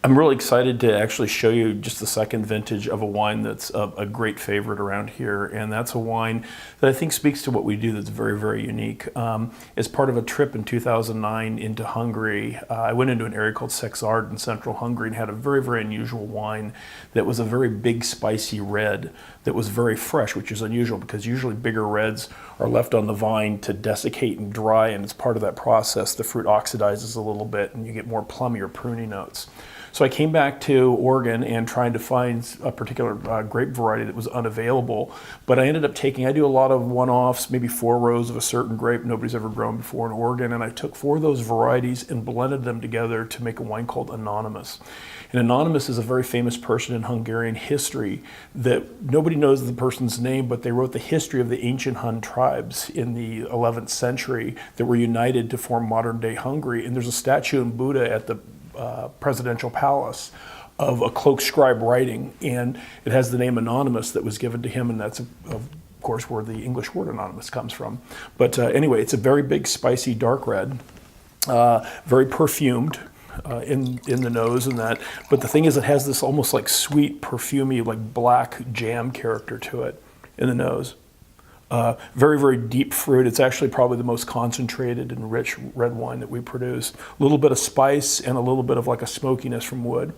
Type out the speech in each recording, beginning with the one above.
I'm really excited to actually show you just the second vintage of a wine that's a great favorite around here, and that's a wine that I think speaks to what we do that's very, very unique. As part of a trip in 2009 into Hungary, I went into an area called Szeged in central Hungary and had a very, very unusual wine that was a very big, spicy red that was very fresh, which is unusual because usually bigger reds are left on the vine to desiccate and dry, and as part of that process, the fruit oxidizes a little bit and you get more plummy or pruny notes. So I came back to Oregon and tried to find a particular grape variety that was unavailable, but I ended up I do a lot of one-offs, maybe 4 rows of a certain grape nobody's ever grown before in Oregon, and I took 4 of those varieties and blended them together to make a wine called Anonymus. And Anonymous is a very famous person in Hungarian history that nobody knows the person's name, but they wrote the history of the ancient Hun tribes in the 11th century that were united to form modern-day Hungary, and there's a statue in Buda at the presidential palace of a cloaked scribe writing, and it has the name Anonymous that was given to him, and that's of course where the English word anonymous comes from. But anyway, it's a very big, spicy, dark red, very perfumed in the nose and that. But the thing is, it has this almost like sweet, perfumey, like black jam character to it in the nose. Very, very deep fruit. It's actually probably the most concentrated and rich red wine that we produce. A little bit of spice and a little bit of like a smokiness from wood.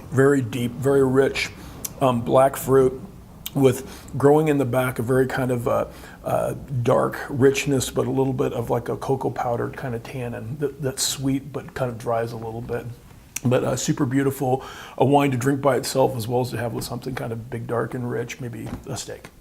Very deep, very rich black fruit with growing in the back a very kind of dark richness, but a little bit of like a cocoa powdered kind of tannin that's sweet but kind of dries a little bit. But super beautiful, a wine to drink by itself as well as to have with something kind of big, dark, and rich, maybe a steak.